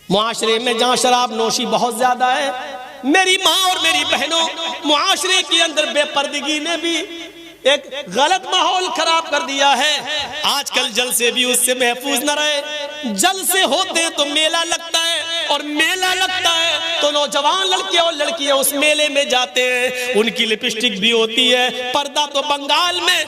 معاشرے میں جہاں شراب نوشی بہت زیادہ ہے، میری ماں اور میری بہنوں، معاشرے کے اندر بے پردگی نے بھی ایک غلط ماحول خراب کر دیا ہے۔ آج کل جلسے بھی اس سے محفوظ نہ رہے، جلسے ہوتے تو میلہ لگتا ہے، اور میلہ لگتا ہے تو نوجوان لڑکے اور لڑکیاں اس میلے میں جاتے ہیں، ان کی لپسٹک بھی ہوتی ہے، پردہ تو بنگال میں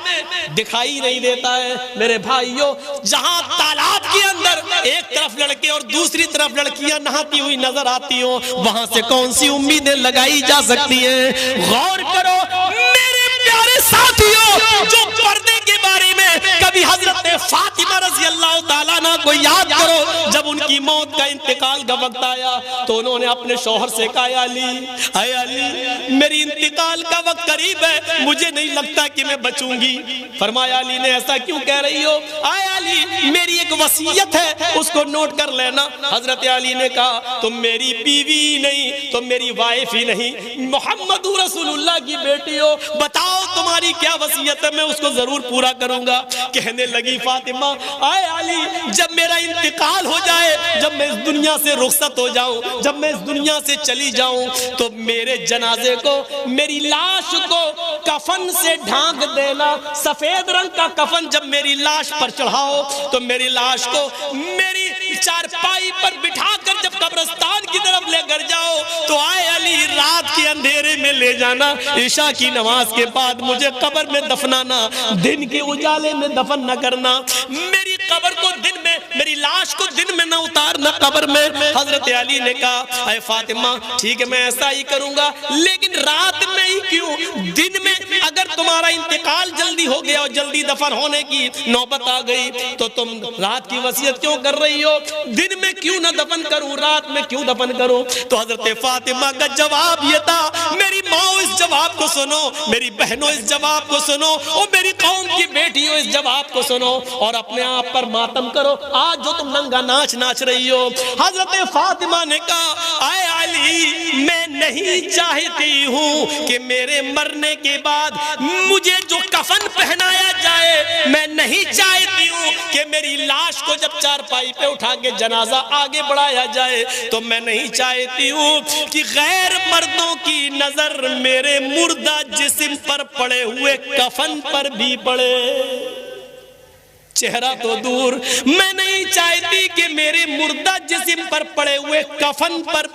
دکھائی نہیں دیتا ہے۔ میرے بھائیوں، جہاں تالاب کے اندر ایک طرف لڑکے اور دوسری طرف لڑکیاں نہاتی ہوئی نظر آتی ہوں، وہاں سے کون سی امیدیں لگائی جا سکتی ہیں؟ غور کرو میرے پیارے ساتھیوں، جو پردے کے بارے میں کبھی حضرت فاطمہ رضی اللہ تعالیٰ عنہ کو یاد کرو، جب ان کی موت کا انتقال کا وقت آیا تو انہوں نے اپنے شوہر سے کہا، اے علی میری انتقال کا وقت قریب ہے، مجھے نہیں لگتا کہ میں بچوں گی۔ فرمایا علی نے ایسا کیوں کہہ رہی ہو؟ اے علی میری ایک وصیت ہے، اس کو نوٹ کر لینا۔ حضرت علی نے کہا، تم میری بیوی نہیں، تم میری وائف ہی نہیں، محمد رسول اللہ کی بیٹی ہو، بتاؤ تمہاری کیا وصیت ہے، میں اس کو ضرور پورا کروں گا۔ کہنے لگی فاطمہ، اے علی جب میرا انتقال ہو جائے، جب میں اس دنیا سے رخصت ہو جاؤں، جب میں اس دنیا سے چلی جاؤں، تو میرے جنازے کو، میری لاش کو کفن سے ڈھانک دینا۔ سفید رنگ کا کفن جب میری لاش پر چڑھاؤ تو میری لاش کو میری چارپائی پر بٹھا کر جب قبرستان کی طرف لے کر جاؤ تو اے علی رات کے اندھیرے میں لے جانا، عشاء کی نماز کے بعد مجھے قبر میں دفنانا، دن کے اجالے میں دفن نہ کرنا، میری قبر کو دن میں، میری لاش کو دن میں نہ اتارنا قبر میں۔ حضرت علی نے کہا، اے فاطمہ ٹھیک ہے میں ایسا ہی کروں گا، لیکن رات میں ہی کیوں؟ دن میں اگر تمہارا انتقال جلدی ہو گیا اور جلدی دفن ہونے کی نوبت آ گئی تو تم رات کی وصیت کیوں کر رہی ہو؟ دن میں کیوں نہ دفن کروں، رات میں کیوں دفن کروں؟ تو حضرت فاطمہ کا جواب یہ تھا، میری ماں اس جواب کو سنو، میری بہنوں اس جواب کو سنو، اور میری قوم کی بیٹیوں اس جواب کو سنو، اور اپنے آپ پر ماتم کرو۔ آج جو تم ننگا ناچ ناچ رہی ہو، حضرت فاطمہ نے کہا، اے علی میں نہیں چاہتی ہوں کہ میرے مرنے کے بعد مجھے جو کفن پہنایا جائے، میں نہیں چاہتی ہوں کہ میری لاش کو جب چارپائی پہ اٹھا کے جنازہ آگے بڑھایا جائے تو میں نہیں چاہتی ہوں کہ غیر مردوں کی نظر میرے مردہ جسم پر پڑے ہوئے کفن پر بھی پڑے۔ چہرہ تو دور، میں نہیں چاہتی کہ میرے مردہ جسم پر پڑے ہوئے کفن پر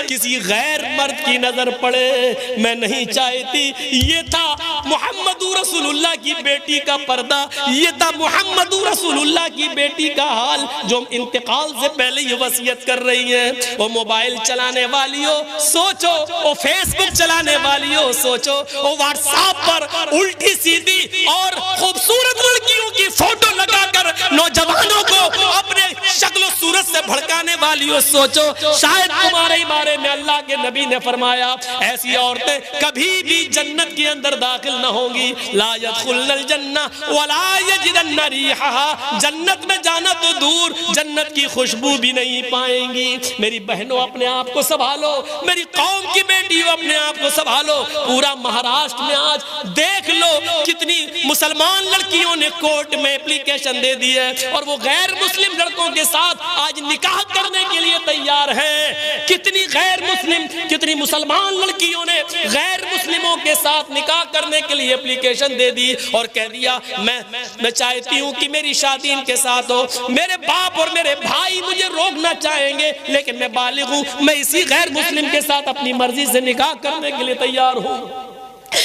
کسی غیر مرد کی نظر پڑے، میں نہیں چاہتی۔ یہ تھا محمد رسول اللہ کی بیٹی کا پردہ، یہ تھا محمد رسول اللہ کی بیٹی کا حال جو انتقال سے پہلے یہ وصیت کر رہی ہیں۔ وہ موبائل چلانے والی ہو سوچو، وہ فیس بک چلانے والی ہو سوچو، وہ واٹس ایپ پر الٹی سیدھی اور خوبصورت لڑکیوں کی فوٹو لگا کر نوجوانوں کو اپنے شکل و صورت سے بھڑکانے والی ہو سوچو، شاید تمہارے بارے میں اللہ کے نبی نے فرمایا ایسی عورتیں کبھی بھی جنت کے اندر داخل نہ ہوں گی، لا يدخلن الجنہ ولا یجدن ریحہا، جنت میں جانا تو دور جنت کی خوشبو بھی نہیں پائیں گی۔ میری بہنوں اپنے آپ کو سنبھالو، میری قوم کی بیٹیوں اپنے آپ کو سنبھالو۔ پورا مہاراشٹر میں آج دیکھ لو کتنی مسلمان لڑکیوں نے کورٹ میں اپلیکیشن دے دی ہے اور وہ غیر مسلم لڑکوں کے ساتھ آج نکاح کرنے کے لیے تیار ہیں۔ کتنی غیر مسلم، کتنی مسلمان لڑکیوں نے غیر مسلموں کے ساتھ نکاح کرنے کے لیے اپلیکیشن دے دی اور کہہ دیا میں چاہتی ہوں کہ میری شادی ان کے ساتھ ہو، میرے باپ اور میرے بھائی مجھے روکنا چاہیں گے لیکن میں بالغ ہوں، میں اسی غیر مسلم کے ساتھ اپنی مرضی سے نکاح کرنے کے لیے تیار ہوں۔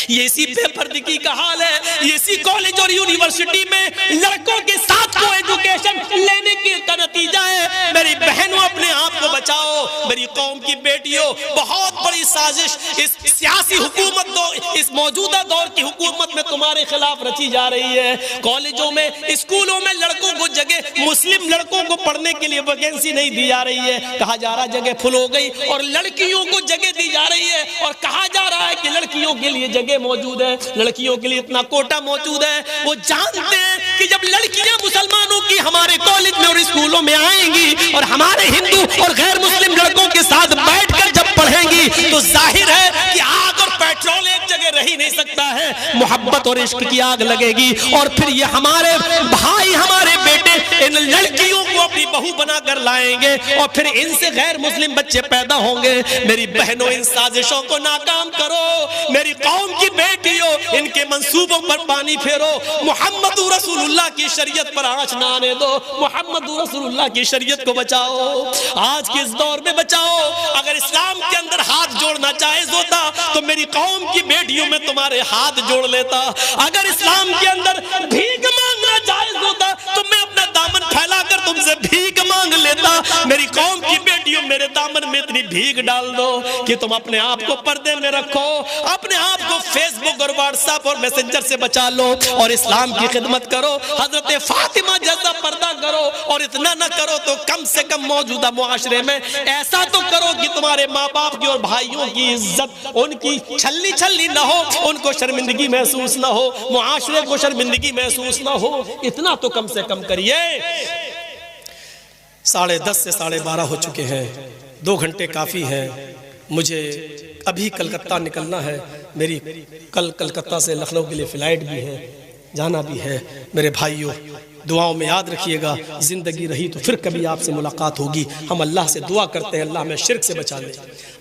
یہ اسی بے پردگی کا حال ہے، یہ اسی کالج اور یونیورسٹی میں لڑکوں کے ساتھ کو ایڈوکیشن لینے کا نتیجہ ہے۔ میری بہنوں اپنے آپ کو بچاؤ، میری قوم کی بیٹیوں، بہت بڑی سازش اس سیاسی حکومت اس موجودہ دور کی حکومت میں تمہارے خلاف رچی جا رہی ہے۔ کالجوں میں، اسکولوں میں لڑکوں کو جگہ، مسلم لڑکوں کو پڑھنے کے لیے ویکینسی نہیں دی جا رہی ہے، کہا جا رہا جگہ فل ہو گئی، اور لڑکیوں کو جگہ دی جا رہی ہے اور کہا جا رہا ہے کہ لڑکیوں کے لیے جگہ موجود ہے، لڑکیوں کے لیے اتنا کوٹا موجود ہے۔ وہ جانتے ہیں کہ جب لڑکیاں مسلمانوں کی ہمارے کالج میں اور اسکولوں میں آئیں گی اور ہمارے ہندو اور غیر مسلم لڑکوں کے ساتھ بیٹھ کر جب پڑھیں گی تو ظاہر ہے کہ آگ اور پیٹرول ایک جگہ رہ ہی نہیں سکتا ہے۔ محبت اور عشق کی آگ لگے گی، اور پھر یہ ہمارے بھائی ہمارے بیٹے ان لڑکیوں کو اپنی بہو بنا کر لائیں گے، اور پھر ان سے غیر مسلم بچے پیدا ہوں گے۔ میری بہنوں ان سازشوں کو ناکام کرو، میری قوم کی بیٹیوں ان کے منصوبوں پر پانی پھیرو، محمد رسول اللہ کی شریعت پر آنچ نہ آنے دو، محمد رسول اللہ کی شریعت کو بچاؤ، آج کے اس دور میں بچاؤ۔ اگر اسلام کے اندر ہاتھ جوڑنا جائز ہوتا تو میری قوم کی بیٹیوں میں تمہارے ہاتھ جوڑ لیتا، اگر اسلام کے اندر بھیک مانگنا جائز ہوتا تو میں اپنا دامن پھیلا کر تم سے بھیک مانگ لیتا۔ میری قوم کی بیٹیوں میرے دامن میں اتنی بھیک ڈال دو کہ تم اپنے آپ کو پردے میں رکھو، اپنے آپ کو فیس بک اور واٹس ایپ اور میسنجر سے بچا لو اور اسلام کی خدمت کرو، حضرت فاطمہ جیسا پردہ کرو، اور اتنا نہ کرو تو کم سے کم موجودہ معاشرے میں ایسا تو کرو کہ تمہارے ماں باپ کی اور بھائیوں کی عزت ان کی چھلی چھلی نہ ہو، ان کو شرمندگی محسوس نہ ہو، معاشرے کو شرمندگی محسوس نہ ہو، اتنا تو کم سے کم کریے۔ 10:30 سے 12:30 ہو چکے ہیں، 2 گھنٹے کافی ہے، مجھے ابھی کلکتہ نکلنا ہے، میری کل کلکتہ سے لکھنؤ کے لیے فلائٹ بھی ہے، جانا بھی ہے۔ میرے بھائیوں دعاؤں میں یاد رکھیے گا، زندگی رہی تو پھر کبھی آپ سے ملاقات ہوگی۔ ہم اللہ سے دعا کرتے ہیں اللہ ہمیں شرک سے بچا لے،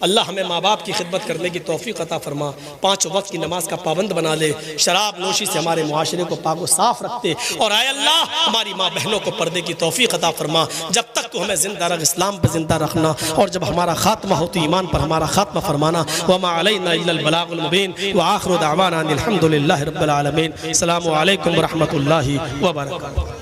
اللہ ہمیں ماں باپ کی خدمت کرنے کی توفیق عطا فرما، 5 وقت کی نماز کا پابند بنا لے، شراب نوشی سے ہمارے معاشرے کو پاک و صاف رکھتے، اور اے اللہ ہماری ماں بہنوں کو پردے کی توفیق عطا فرما۔ جب تک تو ہمیں زندہ رکھ، اسلام پر زندہ رکھنا، اور جب ہمارا خاتمہ ہو تو ایمان پر ہمارا خاتمہ فرمانا۔ وما علینا الا البلاغ المبین، وآخر دعوانا ان الحمد للہ رب العالمین۔ السلام علیکم ورحمۃ اللہ وبرکاتہ۔